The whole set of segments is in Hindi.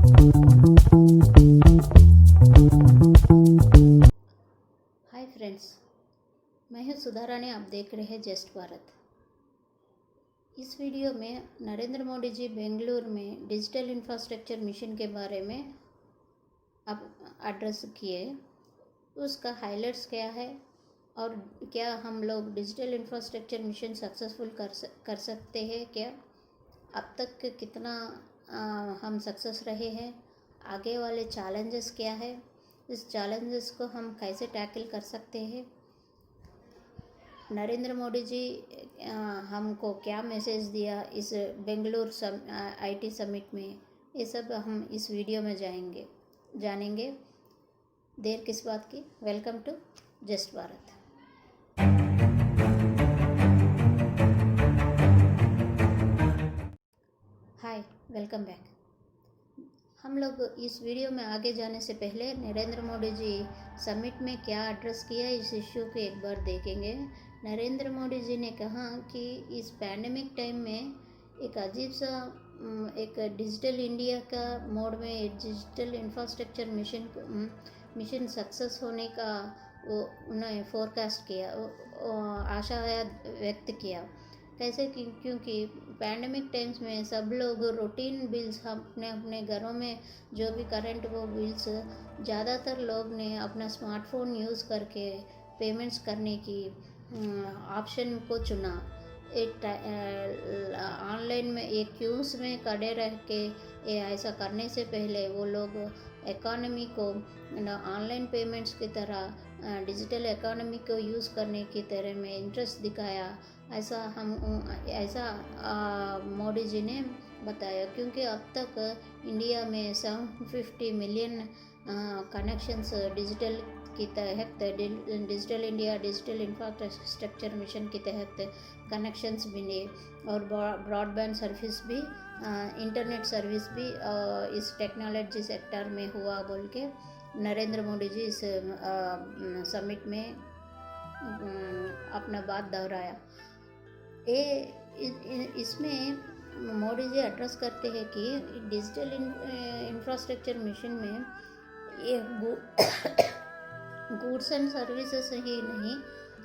हाय फ्रेंड्स, मैं हूं सुधा रानी। आप देख रहे हैं जस्ट भारत। इस वीडियो में नरेंद्र मोदी जी बेंगलुरु में डिजिटल इंफ्रास्ट्रक्चर मिशन के बारे में आप एड्रेस किए। उसका हाइलाइट्स क्या है और क्या हम लोग डिजिटल इंफ्रास्ट्रक्चर मिशन सक्सेसफुल कर सकते हैं, क्या अब तक कितना हम सक्सेस रहे हैं, आगे वाले चैलेंजेस क्या है, इस चैलेंजेस को हम कैसे टैकल कर सकते हैं, नरेंद्र मोदी जी हमको क्या मैसेज दिया इस बेंगलुरु आईटी समिट में, ये सब हम इस वीडियो में जानेंगे। देर किस बात की। Welcome to just Bharat. Hi, welcome back. हम लोग इस वीडियो में आगे जाने से पहले नरेंद्र मोदी जी समिट में क्या एड्रेस किया, इस इश्यू को एक बार देखेंगे। नरेंद्र मोदी जी ने कहा कि इस पैंडमिक टाइम में एक अजीब सा एक डिजिटल इंडिया का मोड में डिजिटल इंफ्रास्ट्रक्चर मिशन सक्सेस होने का वो उन्होंने फोरकास्ट किया, आशा व्यक्त किया। कैसे क्योंकि पैंडमिक टाइम्स में सब लोग रूटीन बिल्स अपने अपने घरों में जो भी करंट वो बिल्स ज़्यादातर लोग ने अपना स्मार्टफोन यूज़ करके पेमेंट्स करने की ऑप्शन को चुना। एक ऑनलाइन में एक क्यूज़ में खड़े रह के ऐसा करने से पहले वो लोग इकोनॉमी को ऑनलाइन पेमेंट्स की तरह डिजिटल इकोनॉमी को यूज़ करने की तरह में इंटरेस्ट दिखाया। ऐसा मोदी जी ने बताया, क्योंकि अब तक इंडिया में 750 मिलियन कनेक्शंस डिजिटल के तहत digital India digital infrastructure mission के तहत कनेक्शंस मिले और ब्रॉडबैंड सर्विस भी इंटरनेट सर्विस भी इस टेक्नोलॉजी सेक्टर में हुआ बोल के नरेंद्र मोदी जी इस समिट में अपना बात दोहराया। इसमें मोदी जी एड्रेस करते हैं कि डिजिटल इंफ्रास्ट्रक्चर मिशन में ये गुड्स एंड सर्विसेज ही नहीं,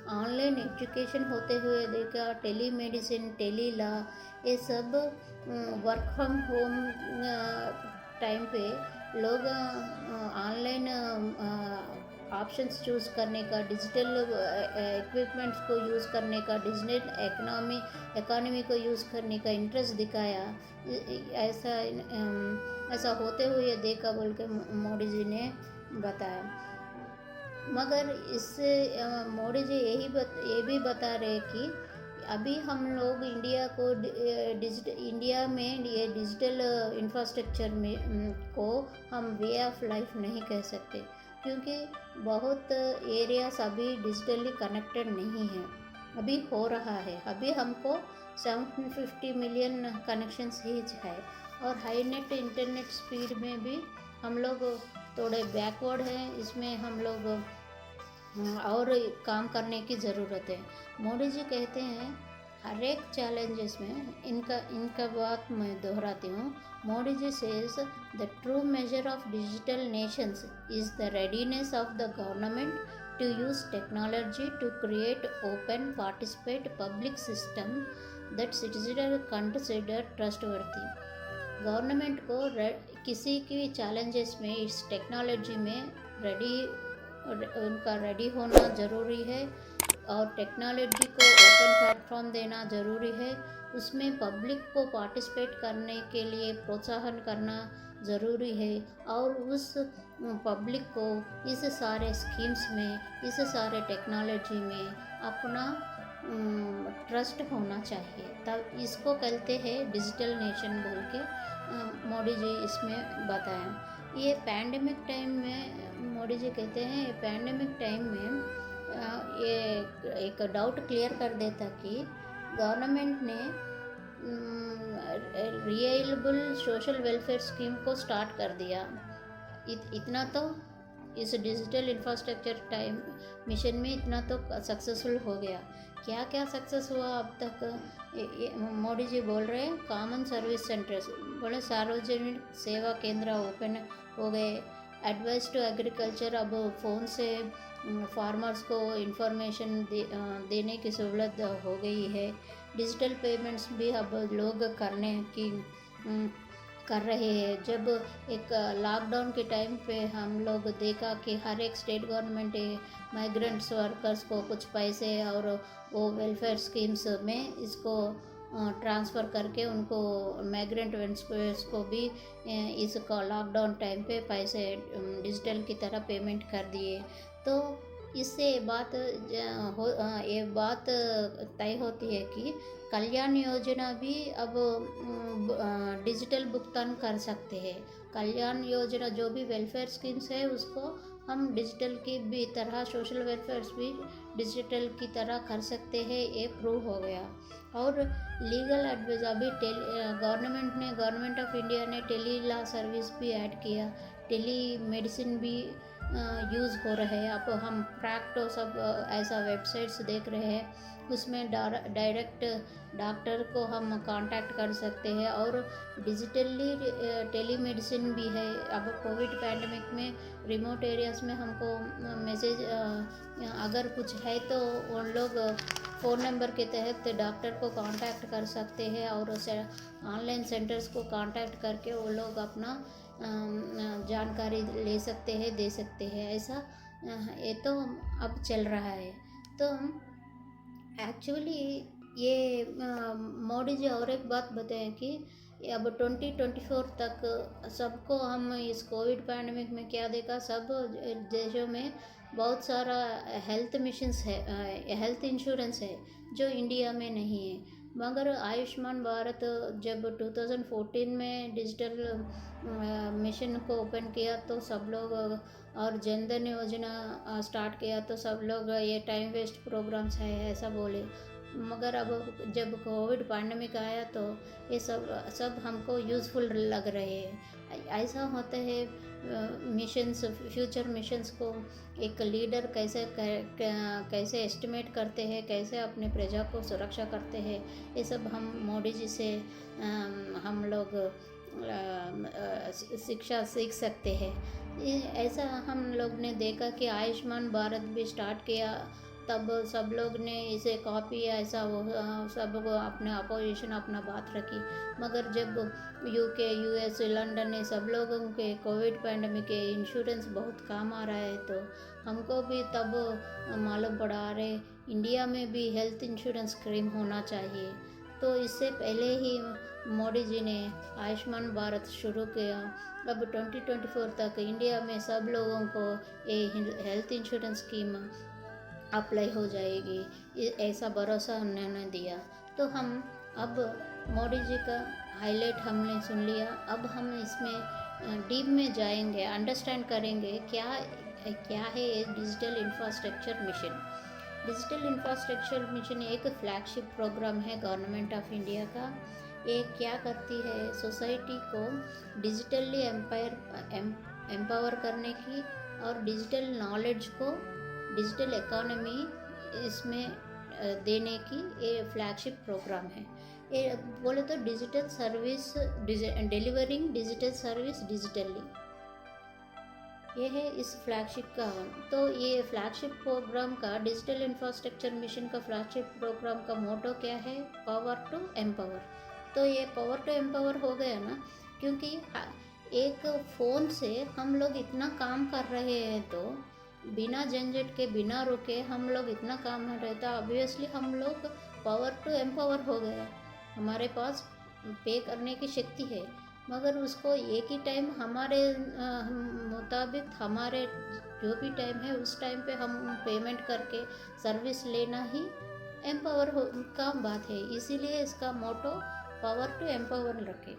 ऑनलाइन एजुकेशन होते हुए देखा, टेली मेडिसिन, टेली लॉ, ये सब वर्क फ्रॉम होम टाइम पे लोग ऑनलाइन ऑप्शंस चूज़ करने का, डिजिटल इक्विपमेंट्स को यूज़ करने का, डिजिटल इकोनॉमी को यूज़ करने का इंटरेस्ट दिखाया। ऐसा होते हुए देखा बोल के मोदी जी ने बताया। मगर इससे मोदी जी ये भी बता रहे कि अभी हम लोग इंडिया में ये डिजिटल इंफ्रास्ट्रक्चर में को हम वे ऑफ लाइफ नहीं कह सकते, क्योंकि बहुत एरियाज अभी डिजिटली कनेक्टेड नहीं है। अभी हो रहा है, अभी हमको 750 मिलियन कनेक्शंस ही है और हाई नेट इंटरनेट स्पीड में भी हम लोग थोड़े बैकवर्ड हैं। इसमें हम लोग और काम करने की ज़रूरत है। मोदी जी कहते हैं हर एक चैलेंजेस में इनका बात मैं दोहराती हूँ। Modi ji says the true measure of digital nations is the readiness of the government to use technology to create open participate public system that citizen consider trustworthy. Government को किसी की चैलेंजेस में इस टेक्नोलॉजी में उनका रेडी होना ज़रूरी है और टेक्नोलॉजी को ओपन प्लेटफॉर्म देना ज़रूरी है। उसमें पब्लिक को पार्टिसिपेट करने के लिए प्रोत्साहन करना ज़रूरी है और उस पब्लिक को इस सारे स्कीम्स में, इस सारे टेक्नोलॉजी में अपना ट्रस्ट होना चाहिए। तब इसको कहते हैं डिजिटल नेशन बोल के मोदी जी इसमें बताएं। ये पैंडमिक टाइम में मोदी जी कहते हैं, ये पैंडमिक टाइम में ये एक डाउट क्लियर कर देता कि गवर्नमेंट ने रिलायबल सोशल वेलफेयर स्कीम को स्टार्ट कर दिया। इतना तो इस डिजिटल इंफ्रास्ट्रक्चर टाइम मिशन में इतना तो सक्सेसफुल हो गया। क्या क्या सक्सेस हुआ अब तक? मोदी जी बोल रहे हैं कॉमन सर्विस सेंटर्स, बोले सार्वजनिक सेवा केंद्र ओपन हो गए। एडवाइस टू एग्रीकल्चर, अब फ़ोन से फार्मर्स को इंफॉर्मेशन देने की सहूलत हो गई है। डिजिटल पेमेंट्स भी अब लोग करने की कर रहे हैं। जब एक लॉकडाउन के टाइम पे हम लोग देखा कि हर एक स्टेट गवर्नमेंट माइग्रेंट्स वर्कर्स को कुछ पैसे और वो वेलफेयर स्कीम्स में इसको ट्रांसफ़र करके उनको माइग्रेंट वर्कर्स को भी इस लॉकडाउन टाइम पे पैसे डिजिटल की तरह पेमेंट कर दिए। तो इससे ये बात तय होती है कि कल्याण योजना भी अब डिजिटल भुगतान कर सकते हैं। कल्याण योजना जो भी वेलफेयर स्कीम्स है उसको हम डिजिटल की भी तरह, सोशल वेलफेयर्स भी डिजिटल की तरह कर सकते हैं, ये प्रूव हो गया। और लीगल एडवाइस अभी गवर्नमेंट ऑफ इंडिया ने टेली लॉ सर्विस भी ऐड किया। टेली मेडिसिन भी यूज़ हो रहे हैं। अब हम प्रैक्टो सब ऐसा वेबसाइट्स देख रहे हैं, उसमें डायरेक्ट डॉक्टर को हम कांटेक्ट कर सकते हैं। और डिजिटली टेलीमेडिसिन भी है। अब कोविड पैंडमिक में रिमोट एरियाज़ में हमको मैसेज अगर कुछ है तो उन लोग फ़ोन नंबर के तहत डॉक्टर को कांटेक्ट कर सकते हैं और ऑनलाइन सेंटर्स को कांटेक्ट करके वो लोग अपना जानकारी ले सकते हैं, दे सकते हैं। ऐसा ये तो अब चल रहा है। तो एक्चुअली ये मोदी जी और एक बात बताएं कि अब 2024 तक सबको हम इस कोविड पैंडमिक में क्या देखा, सब देशों में बहुत सारा हेल्थ मिशंस है, हेल्थ इंश्योरेंस है जो इंडिया में नहीं है। मगर आयुष्मान भारत जब 2014 में डिजिटल मिशन को ओपन किया तो सब लोग, और जन धन योजना स्टार्ट किया तो सब लोग ये टाइम वेस्ट प्रोग्राम्स है ऐसा बोले। मगर अब जब कोविड पैंडमिक आया तो ये सब हमको यूज़फुल लग रहे हैं। ऐसा होता है मिशंस, फ्यूचर मिशंस को एक लीडर कैसे एस्टिमेट करते हैं, कैसे अपने प्रजा को सुरक्षा करते हैं, ये सब हम मोदी जी से हम लोग शिक्षा सीख सकते हैं। ऐसा हम लोग ने देखा कि आयुष्मान भारत भी स्टार्ट किया, तब सब लोग ने इसे कॉपी ऐसा वो सब अपने अपोजिशन अपना बात रखी। मगर जब यूके, यूएस, लंदन ने सब लोगों के कोविड पैंडमिक के इंश्योरेंस बहुत काम आ रहा है तो हमको भी तब मालूम पड़ा, अरे इंडिया में भी हेल्थ इंश्योरेंस स्कीम होना चाहिए। तो इससे पहले ही मोदी जी ने आयुष्मान भारत शुरू किया। अब 2024 तक इंडिया में सब लोगों को ये हेल्थ इंश्योरेंस स्कीम अप्लाई हो जाएगी, ऐसा भरोसा उन्होंने दिया। तो हम अब मोदी जी का हाईलाइट हमने सुन लिया। अब हम इसमें डीप में जाएंगे, अंडरस्टैंड करेंगे क्या है ये digital infrastructure mission. Digital infrastructure mission एक फ्लैगशिप प्रोग्राम है गवर्नमेंट ऑफ इंडिया का। ये क्या करती है, सोसाइटी को डिजिटली एम्पावर करने की और डिजिटल नॉलेज को डिजिटल इकोनॉमी इसमें देने की ये फ्लैगशिप प्रोग्राम है। ये बोले तो digital service, delivering digital service digitally, ये है इस फ्लैगशिप का। तो ये फ्लैगशिप प्रोग्राम का, डिजिटल इंफ्रास्ट्रक्चर मिशन का फ्लैगशिप प्रोग्राम का मोटो क्या है, पावर टू एम्पावर। तो ये पावर टू एम्पावर हो गया ना, क्योंकि एक फ़ोन से हम लोग इतना काम कर रहे हैं, तो बिना झंझट के, बिना रुके हम लोग इतना काम कर रहे, तो ऑब्वियसली हम लोग पावर टू एम्पावर हो गए। हमारे पास पे करने की शक्ति है, मगर उसको एक ही टाइम हमारे मुताबिक, हमारे जो भी टाइम है उस टाइम पे हम पेमेंट करके सर्विस लेना ही एम्पावर का बात है। इसीलिए इसका मोटो पावर टू एम्पावर रखें।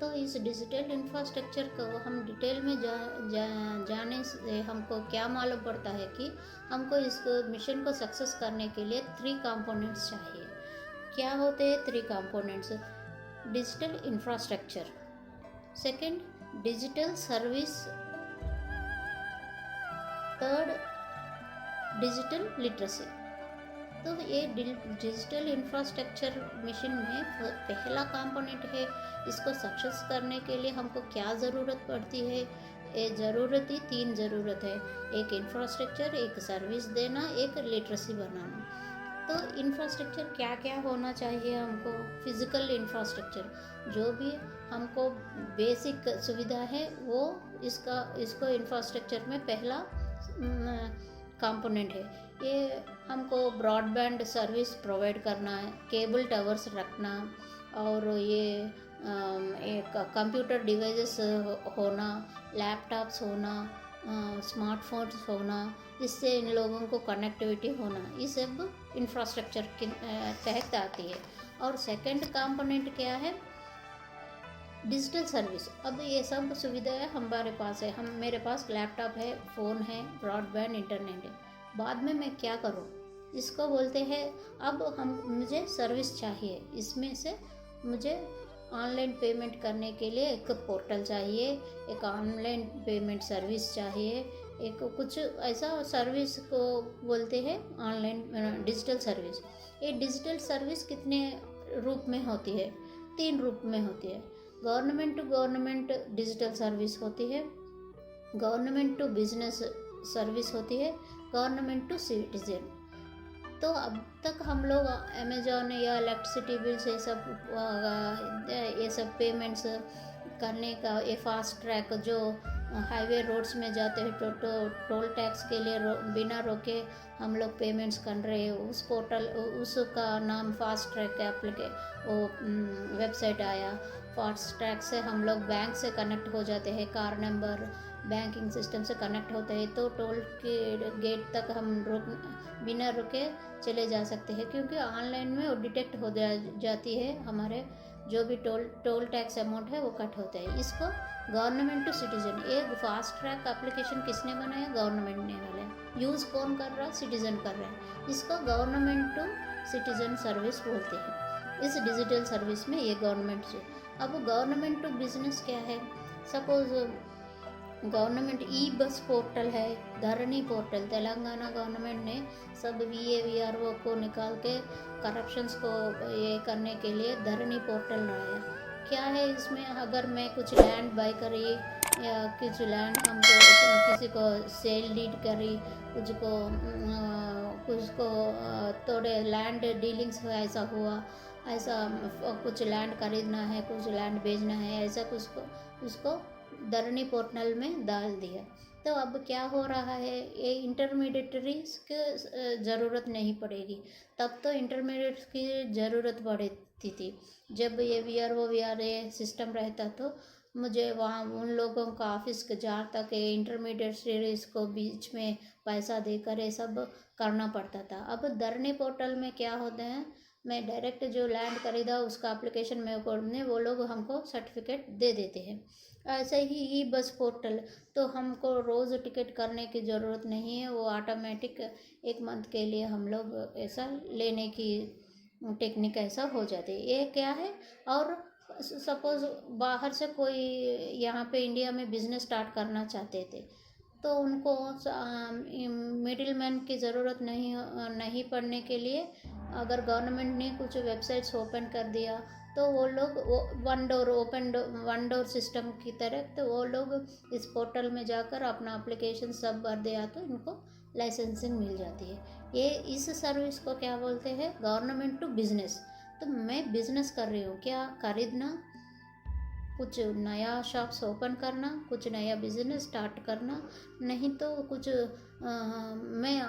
तो इस डिजिटल इंफ्रास्ट्रक्चर को हम डिटेल में जाने से हमको क्या मालूम पड़ता है कि हमको इस मिशन को सक्सेस करने के लिए 3 कंपोनेंट्स चाहिए। क्या होते हैं 3 components? Digital infrastructure, second digital service third, digital literacy. तो ये डिजिटल इंफ्रास्ट्रक्चर मिशन में पहला कंपोनेंट है। इसको सक्सेस करने के लिए हमको क्या ज़रूरत पड़ती है? ये ज़रूरत ही 3 ज़रूरत है। एक इंफ्रास्ट्रक्चर, एक सर्विस देना, एक लिटरेसी बनाना। तो इंफ्रास्ट्रक्चर क्या क्या होना चाहिए हमको? फिज़िकल इंफ्रास्ट्रक्चर, जो भी हमको बेसिक सुविधा है वो इसको इंफ्रास्ट्रक्चर में पहला कंपोनेंट है। ये हमको ब्रॉडबैंड सर्विस प्रोवाइड करना है, केबल टावर्स रखना, और ये एक कंप्यूटर डिवाइसेस होना, लैपटॉप्स होना, स्मार्टफोन्स होना, इससे इन लोगों को कनेक्टिविटी होना, ये सब इंफ्रास्ट्रक्चर के तहत आती है। और सेकंड कंपोनेंट क्या है? Digital service. अब ये सब सुविधाएं हमारे पास है, मेरे पास लैपटॉप है, फ़ोन है, ब्रॉडबैंड इंटरनेट है, बाद में मैं क्या करूँ? इसको बोलते हैं अब मुझे सर्विस चाहिए। इसमें से मुझे ऑनलाइन पेमेंट करने के लिए एक पोर्टल चाहिए, एक ऑनलाइन पेमेंट सर्विस चाहिए, एक कुछ ऐसा सर्विस को बोलते हैं ऑनलाइन डिजिटल सर्विस। ये डिजिटल सर्विस कितने रूप में होती है? 3 रूप में होती है। Government to government digital service होती है, गवर्नमेंट टू बिजनेस सर्विस होती है, गवर्नमेंट टू सिटीजन। तो अब तक हम लोग अमेजोन या इलेक्ट्रिसिटी बिल्स ये सब पेमेंट्स करने का ये फास्ट ट्रैक जो हाईवे रोड्स में जाते हैं टोल टैक्स के लिए बिना रोके हम लोग पेमेंट्स कर रहे हैं, उस पोर्टल उसका नाम फास्ट ट्रैक वो वेबसाइट आया। फास्ट ट्रैक से हम लोग बैंक से कनेक्ट हो जाते हैं, कार नंबर बैंकिंग सिस्टम से कनेक्ट होते हैं, तो टोल के गेट तक हम बिना रुके चले जा सकते हैं, क्योंकि ऑनलाइन में वो डिटेक्ट हो जाती है, हमारे जो भी टोल टैक्स अमाउंट है वो कट होता है। इसको गवर्नमेंट टू सिटीजन, एक फास्ट ट्रैक एप्लीकेशन किसने बनाया? गवर्नमेंट ने वाले। यूज़ कौन कर रहा? सिटीजन कर रहे हैं। इसको गवर्नमेंट टू सिटीजन सर्विस बोलते हैं। इस डिजिटल सर्विस में ये गवर्नमेंट से। अब गवर्नमेंट टू बिजनेस क्या है? सपोज गवर्नमेंट ई बस पोर्टल है, धरनी पोर्टल, तेलंगाना गवर्नमेंट ने सब VAVRO को निकाल के करप्शंस को ये करने के लिए धरनी पोर्टल लाया। क्या है इसमें? अगर मैं कुछ लैंड बाय करी या कुछ लैंड हमको किसी को सेल डीड करी, कुछ को थोड़े लैंड डीलिंग्स ऐसा हुआ, ऐसा कुछ लैंड खरीदना है, कुछ लैंड बेचना है, ऐसा कुछ उसको धरनी पोर्टल में डाल दिया। तो अब क्या हो रहा है? ये इंटरमीडिएटरीज की ज़रूरत नहीं पड़ेगी। तब तो इंटरमीडिएट की ज़रूरत पड़ती थी। जब ये VRO सिस्टम रहता तो मुझे वहाँ उन लोगों का ऑफिस जहाँ तक इंटरमीडिएटरीज को बीच में पैसा देकर ये सब करना पड़ता था। अब धरनी पोर्टल में क्या होते हैं, मैं डायरेक्ट जो लैंड खरीदा उसका एप्लीकेशन में करने वो लोग हमको सर्टिफिकेट दे देते हैं। ऐसे ही ई बस पोर्टल, तो हमको रोज़ टिकट करने की ज़रूरत नहीं है, वो ऑटोमेटिक 1 मंथ के लिए हम लोग ऐसा लेने की टेक्निक ऐसा हो जाती है। ये क्या है? और सपोज़ बाहर से कोई यहाँ पे इंडिया में बिज़नेस स्टार्ट करना चाहते थे, तो उनको मिडिल मैन की ज़रूरत नहीं पड़ने के लिए अगर गवर्नमेंट ने कुछ वेबसाइट्स ओपन कर दिया, तो वो लोग वन डोर सिस्टम की तरह, तो वो लोग इस पोर्टल में जाकर अपना एप्लीकेशन सब भर दिया तो इनको लाइसेंसिंग मिल जाती है। ये इस सर्विस को क्या बोलते हैं? Government to business. तो मैं बिजनेस कर रही हूँ, क्या खरीदना, कुछ नया शॉप्स ओपन करना, कुछ नया बिजनेस स्टार्ट करना, नहीं तो कुछ मैं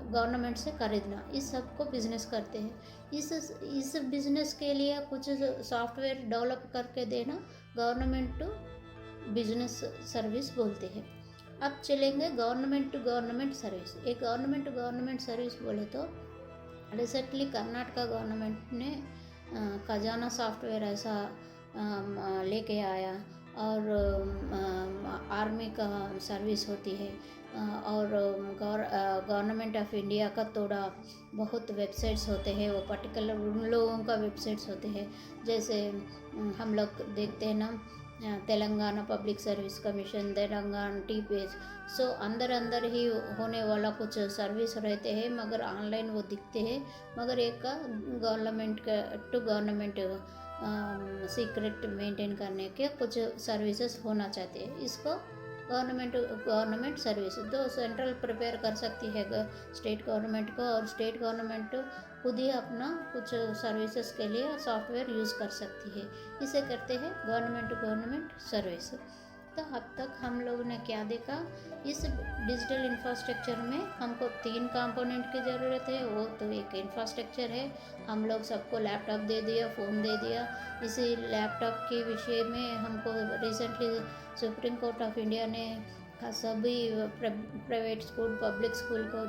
गवर्नमेंट से खरीदना, इस सब को बिजनेस करते हैं। इस बिजनेस के लिए कुछ सॉफ्टवेयर डेवलप करके देना गवर्नमेंट टू बिजनेस सर्विस बोलते हैं। अब चलेंगे गवर्नमेंट टू गवर्नमेंट सर्विस। एक गवर्नमेंट टू गवर्नमेंट सर्विस बोले तो रिसेंटली कर्नाटका गवर्नमेंट ने खजाना सॉफ्टवेयर ऐसा लेके आया, और आर्मी का सर्विस होती है, और गवर्नमेंट ऑफ इंडिया का थोड़ा बहुत वेबसाइट्स होते हैं, वो पर्टिकुलर उन लोगों का वेबसाइट्स होते हैं। जैसे हम लोग देखते हैं ना, Telangana public service commission, Telangana TPS, सो अंदर अंदर ही होने वाला कुछ सर्विस रहते हैं, मगर ऑनलाइन वो दिखते हैं, मगर एक का गवर्नमेंट का टू गवर्नमेंट सीक्रेट मेंटेन करने के कुछ सर्विसेज होना चाहते हैं। इसको गवर्नमेंट सर्विस तो सेंट्रल प्रिपेयर कर सकती है स्टेट गवर्नमेंट को, और स्टेट गवर्नमेंट खुद ही अपना कुछ सर्विसेज के लिए सॉफ्टवेयर यूज़ कर सकती है। इसे कहते हैं गवर्नमेंट सर्विस। तो अब तक हम लोगों ने क्या देखा, इस डिजिटल इंफ्रास्ट्रक्चर में हमको 3 कंपोनेंट की ज़रूरत है। वो तो एक इंफ्रास्ट्रक्चर है, हम लोग सबको लैपटॉप दे दिया, फ़ोन दे दिया। इसी लैपटॉप के विषय में हमको recently supreme court of India ने सभी प्राइवेट स्कूल पब्लिक स्कूल को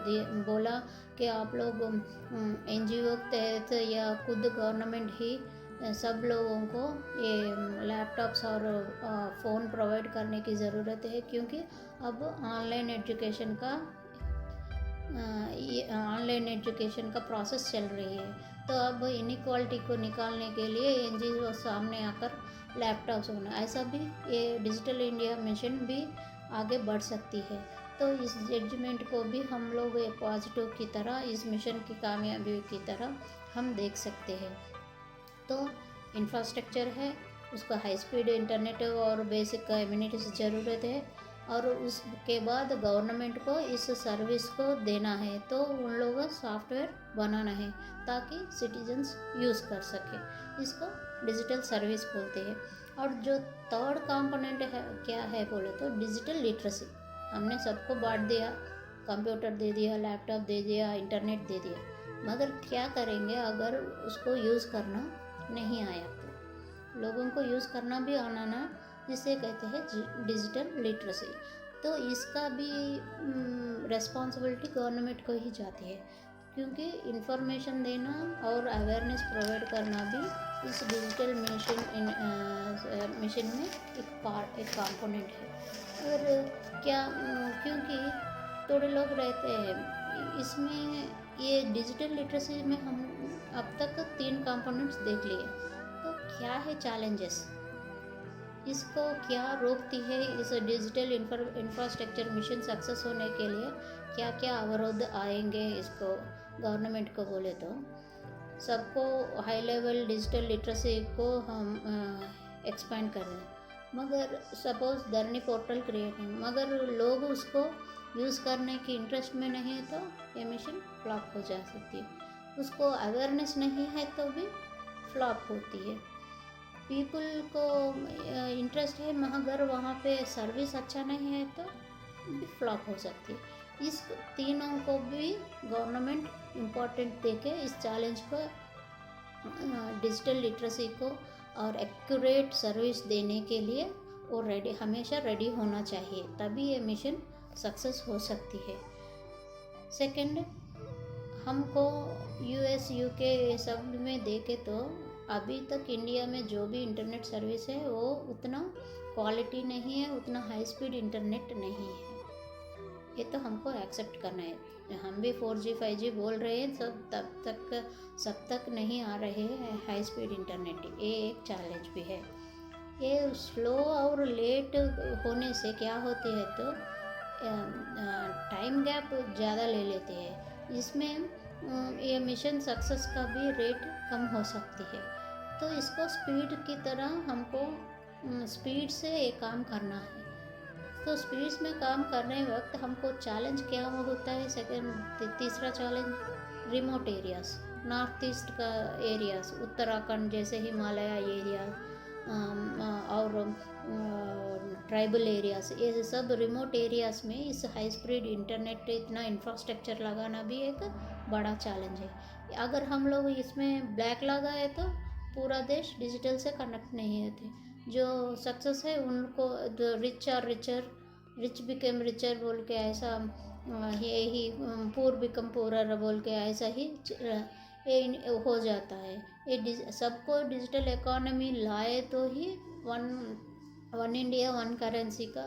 बोला कि आप लोग NGO के तहत या खुद गवर्नमेंट ही सब लोगों को ये लैपटॉप्स और फ़ोन प्रोवाइड करने की ज़रूरत है, क्योंकि अब ऑनलाइन एजुकेशन का प्रोसेस चल रही है। तो अब इनइक्वालिटी को निकालने के लिए NGO सामने आकर लैपटॉप्स होना, ऐसा भी ये डिजिटल इंडिया मिशन भी आगे बढ़ सकती है। तो इस जजमेंट को भी हम लोग पॉजिटिव की तरह, इस मिशन की कामयाबी की तरह हम देख सकते हैं। तो इंफ्रास्ट्रक्चर है, उसका हाई स्पीड इंटरनेट और बेसिक कम्युनिटीज़ ज़रूरत है, और उसके बाद गवर्नमेंट को इस सर्विस को देना है, तो उन लोगों को सॉफ्टवेयर बनाना है ताकि सिटीजन्स यूज़ कर सके। इसको डिजिटल सर्विस बोलते हैं। और जो थर्ड कंपोनेंट है क्या है बोले तो डिजिटल लिटरेसी। हमने सबको बांट दिया, कंप्यूटर दे दिया, लैपटॉप दे दिया, इंटरनेट दे दिया, मगर क्या करेंगे अगर उसको यूज़ करना नहीं आया तो? लोगों को यूज़ करना भी आना ना, जिसे कहते हैं डिजिटल लिटरेसी। तो इसका भी रिस्पॉन्सिबिलिटी गवर्नमेंट को ही जाती है, क्योंकि इंफॉर्मेशन देना और अवेयरनेस प्रोवाइड करना भी इस डिजिटल मिशन में एक कंपोनेंट है। और क्या क्योंकि थोड़े लोग रहते हैं इसमें, ये डिजिटल लिटरेसी में हम अब तक 3 कंपोनेंट्स देख लिए, तो क्या है चैलेंजेस, इसको क्या रोकती है, इस डिजिटल इंफ्रास्ट्रक्चर मिशन सक्सेस होने के लिए क्या क्या अवरोध आएंगे इसको गवर्नमेंट को बोले तो? सबको हाई लेवल डिजिटल लिटरेसी को हम एक्सपेंड कर दें, मगर सपोज धरनी पोर्टल क्रिएट है, मगर लोग उसको यूज़ करने की इंटरेस्ट में नहीं है, तो ये मिशन फ्लॉप हो जा सकती है। उसको अवेयरनेस नहीं है तो भी फ्लॉप होती है। पीपल को इंटरेस्ट है, मगर वहाँ पे सर्विस अच्छा नहीं है तो भी फ्लॉप हो सकती है। इस तीनों को भी गवर्नमेंट इम्पोर्टेंट देके इस चैलेंज को, डिजिटल लिटरेसी को और एक्यूरेट सर्विस देने के लिए वो हमेशा रेडी होना चाहिए, तभी ये मिशन सक्सेस हो सकती है। सेकंड, हमको US UK ये सब में देखे तो अभी तक इंडिया में जो भी इंटरनेट सर्विस है वो उतना क्वालिटी नहीं है, उतना हाई स्पीड इंटरनेट नहीं है। ये तो हमको एक्सेप्ट करना है। हम भी 4G 5G बोल रहे हैं, सब तक नहीं आ रहे हैं हाई स्पीड इंटरनेट, ये एक चैलेंज भी है। ये स्लो और लेट होने से क्या होती है तो टाइम गैप ज़्यादा ले लेते हैं। इसमें ये मिशन सक्सेस का भी रेट कम हो सकती है। तो इसको स्पीड की तरह हमको स्पीड से ये काम करना है। तो स्पीड्स में काम करने वक्त हमको चैलेंज क्या होता है? तीसरा challenge remote areas, north east का एरियाज़, उत्तराखंड जैसे हिमालय एरिया और ट्राइबल एरियाज़, ये सब रिमोट एरियाज़ में इस हाई स्पीड इंटरनेट इतना इंफ्रास्ट्रक्चर लगाना भी एक बड़ा चैलेंज है। अगर हम लोग इसमें ब्लैक लगाए तो पूरा देश डिजिटल से कनेक्ट नहीं होते। जो सक्सेस है उनको रिच बिकम रिचर बोल के ऐसा, यही पुअर बिकम पुअरर बोल के ऐसा ही ये हो जाता है। ये सबको डिजिटल इकोनॉमी लाए तो ही वन इंडिया वन करेंसी का,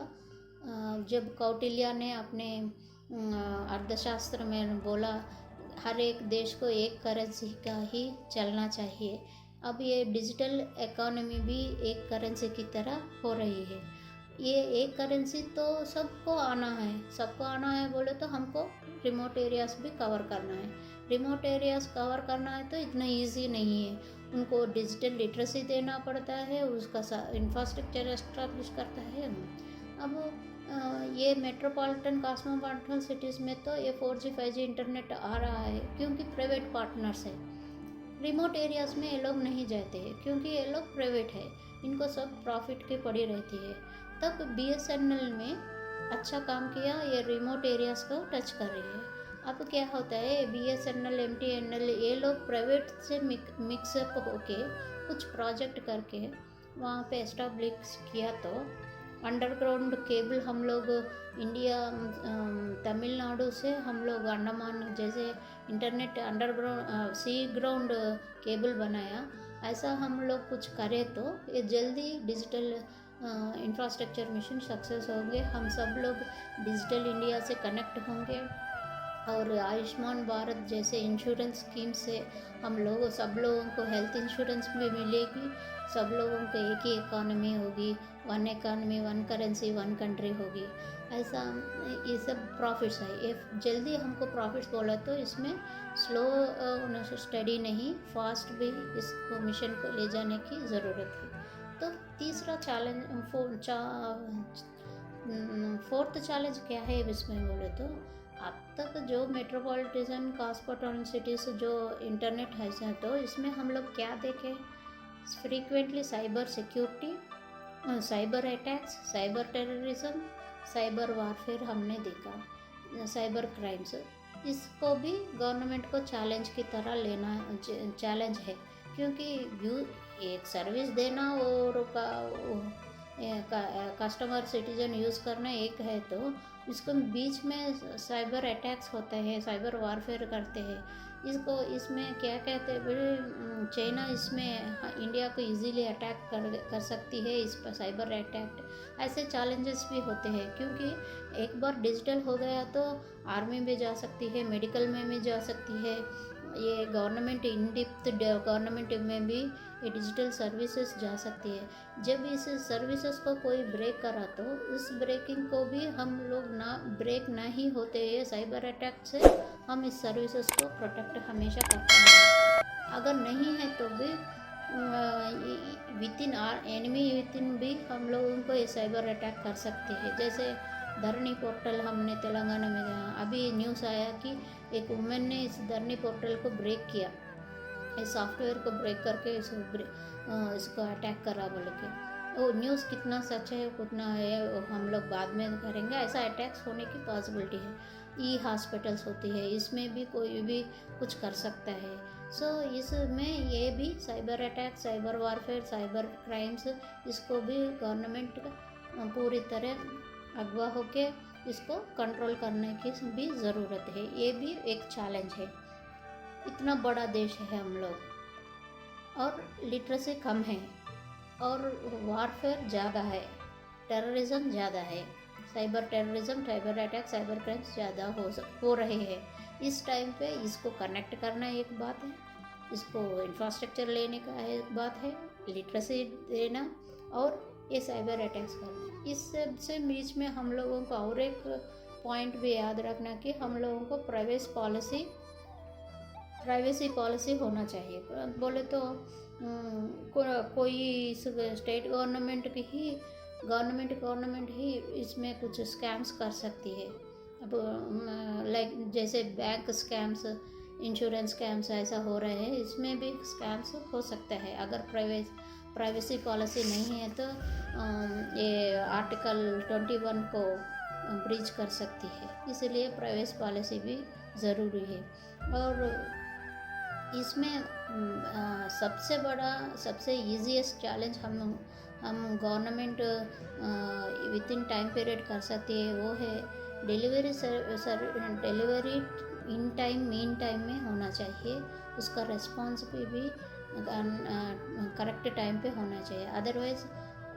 जब कौटिल्य ने अपने अर्थशास्त्र में बोला हर एक देश को एक करेंसी का ही चलना चाहिए, अब ये डिजिटल इकोनॉमी भी एक करेंसी की तरह हो रही है। ये एक करेंसी तो सबको आना है बोले तो हमको रिमोट एरियाज़ भी कवर करना है। रिमोट एरियाज़ कवर करना है तो इतना इजी नहीं है, उनको डिजिटल लिटरेसी देना पड़ता है, उसका इंफ्रास्ट्रक्चर एस्टैब्लिश करता है। अब ये मेट्रोपॉलिटन कॉस्मोपॉलिटन सिटीज़ में तो ये 4G 5G इंटरनेट आ रहा है क्योंकि प्राइवेट पार्टनर्स है। रिमोट एरियाज़ में ये लोग नहीं जाते हैं क्योंकि ये लोग प्राइवेट है, इनको सब प्रॉफिट की पड़ी रहती है। तब BSNL में अच्छा काम किया, ये रिमोट एरियाज़ को टच कर रही है। अब क्या होता है, BSNL MTNL ये लोग प्राइवेट से मिक्सअप होके कुछ प्रोजेक्ट करके वहाँ पे एस्टैब्लिश किया तो अंडरग्राउंड केबल हम लोग इंडिया तमिलनाडु से हम लोग अंडमान जैसे इंटरनेट अंडरग्राउंड सी ग्राउंड केबल बनाया। ऐसा हम लोग कुछ करें तो ये जल्दी डिजिटल इंफ्रास्ट्रक्चर मिशन सक्सेस होंगे। हम सब लोग डिजिटल इंडिया से कनेक्ट होंगे और आयुष्मान भारत जैसे इंश्योरेंस स्कीम से सब लोगों को हेल्थ इंश्योरेंस भी मिलेगी। सब लोगों को एक ही इकॉनमी होगी, one economy one currency one country होगी। ऐसा ये सब प्रॉफिट्स है। ये जल्दी हमको प्रॉफिट्स बोला तो इसमें स्लो स्टडी नहीं, फास्ट भी इसको मिशन को ले जाने की ज़रूरत है। तो तीसरा चैलेंज फोर्थ चैलेंज क्या है इसमें बोले तो अब तक जो मेट्रोपॉलिटन कॉस्मोपॉलिटन सिटीज़ जो इंटरनेट है तो इसमें हम लोग क्या देखें, frequently cyber security, cyber attacks, cyber terrorism, cyber warfare हमने देखा, साइबर क्राइम्स। इसको भी गवर्नमेंट को चैलेंज की तरह लेना चैलेंज है क्योंकि एक सर्विस देना और कस्टमर सिटीजन यूज़ करना एक है तो इसको बीच में साइबर अटैक्स होते हैं, साइबर वारफेयर करते हैं। इसमें क्या कहते हैं, चाइना इसमें इंडिया को इजीली अटैक कर सकती है। इस पर साइबर अटैक ऐसे चैलेंजेस भी होते हैं क्योंकि एक बार डिजिटल हो गया तो आर्मी में जा सकती है, मेडिकल में भी जा सकती है, ये गवर्नमेंट इन डेप्थ गवर्नमेंट में भी ये डिजिटल सर्विसेज जा सकती है। जब इस सर्विसेज को कोई ब्रेक करा तो उस ब्रेकिंग को भी हम लोग ब्रेक नहीं होते हैं साइबर अटैक से, हम इस सर्विसेज को प्रोटेक्ट हमेशा करते हैं। अगर नहीं है तो भी एनिमी वितिन भी हम लोगों को ये साइबर अटैक कर सकते हैं। जैसे धरनी पोर्टल हमने तेलंगाना में अभी न्यूज़ आया कि एक वुमेन ने इस धरनी पोर्टल को ब्रेक किया, इस सॉफ्टवेयर को ब्रेक करके इसको अटैक करा बोल के। वो न्यूज़ कितना सच है कितना है वो हम लोग बाद में करेंगे। ऐसा अटैक्स होने की पॉसिबिलिटी है। ई हॉस्पिटल्स होती है, इसमें भी कोई भी कुछ कर सकता है। इसमें ये भी cyber attack, cyber warfare, cyber crimes, इसको भी गवर्नमेंट पूरी तरह अगवा होके इसको कंट्रोल करने की भी ज़रूरत है। ये भी एक चैलेंज है। इतना बड़ा देश है हम लोग और लिटरेसी कम है और वारफेयर ज़्यादा है, टेररिज्म ज़्यादा है, cyber terrorism, cyber attack, cyber crimes ज़्यादा हो रहे हैं। इस टाइम पे इसको कनेक्ट करना एक बात है, इसको इंफ्रास्ट्रक्चर लेने का एक बात है, लिटरेसी देना और ये साइबर अटैक्स करना। इस सबसे बीच में हम लोगों को और एक पॉइंट भी याद रखना कि हम लोगों को प्राइवेसी पॉलिसी होना चाहिए। बोले तो कोई स्टेट गवर्नमेंट ही इसमें कुछ स्कैम्स कर सकती है। अब लाइक जैसे बैंक स्कैम्स, इंश्योरेंस स्कैम्स ऐसा हो रहे हैं, इसमें भी स्कैम्स हो सकता है। अगर प्राइवेसी पॉलिसी नहीं है तो ये आर्टिकल 21 को ब्रीच कर सकती है। इसलिए प्राइवेसी पॉलिसी भी ज़रूरी है। और इसमें सबसे ईजीएस्ट चैलेंज हम government with in time period कर सकती है, वो है delivery in time mean time में होना चाहिए। उसका रेस्पॉन्स भी करेक्ट टाइम पे होना चाहिए, अदरवाइज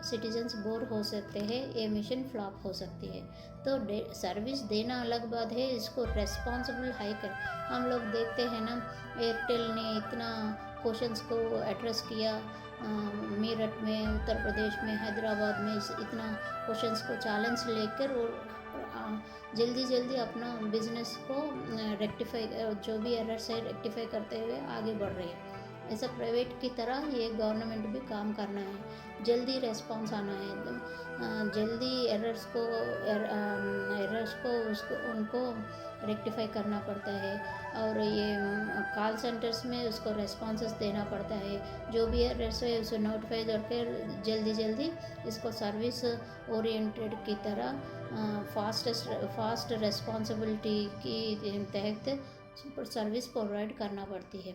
सिटीजन्स बोर हो सकते हैं, ये मिशन फ्लॉप हो सकती है। तो सर्विस देना अलग बात है, इसको रेस्पॉन्सिबल हाई कर। हम लोग देखते हैं ना, एयरटेल ने इतना क्वेश्चंस को एड्रेस किया। मेरठ में, उत्तर प्रदेश में, हैदराबाद में इतना क्वेश्चंस को चैलेंज लेकर वो जल्दी जल्दी अपना बिजनेस को रेक्टिफाई, जो भी एरर्स है रेक्टिफाई करते हुए आगे बढ़ रहे हैं। ऐसा प्राइवेट की तरह ये गवर्नमेंट भी काम करना है, जल्दी रेस्पॉन्स आना है, एकदम जल्दी एरर्स को उसको उनको रेक्टिफाई करना पड़ता है। और ये कॉल सेंटर्स में उसको रेस्पॉन्सेस देना पड़ता है, जो भी एरर्स है उसे नोटिफाई करके जल्दी जल्दी इसको सर्विस ओरिएंटेड की तरह फास्ट रिस्पॉन्सिबिलिटी की तहत सर्विस प्रोवाइड करना पड़ती है।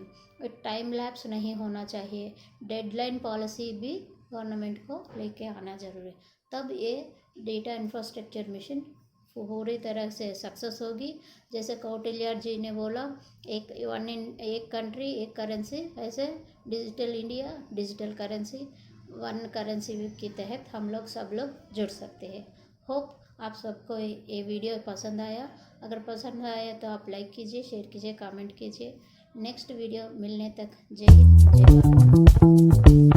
टाइम लैप्स नहीं होना चाहिए, डेडलाइन पॉलिसी भी गवर्नमेंट को लेके आना ज़रूरी है, तब ये डेटा इंफ्रास्ट्रक्चर मिशन पूरी तरह से सक्सेस होगी। जैसे कौटिल्य जी ने बोला, एक कंट्री एक करेंसी, ऐसे digital India digital currency, one currency के तहत हम लोग सब लोग जुड़ सकते हैं। होप आप सबको ये वीडियो पसंद आया। अगर पसंद आया तो आप लाइक कीजिए, शेयर कीजिए, कमेंट कीजिए। नेक्स्ट वीडियो मिलने तक जय हिंद, जय भारत।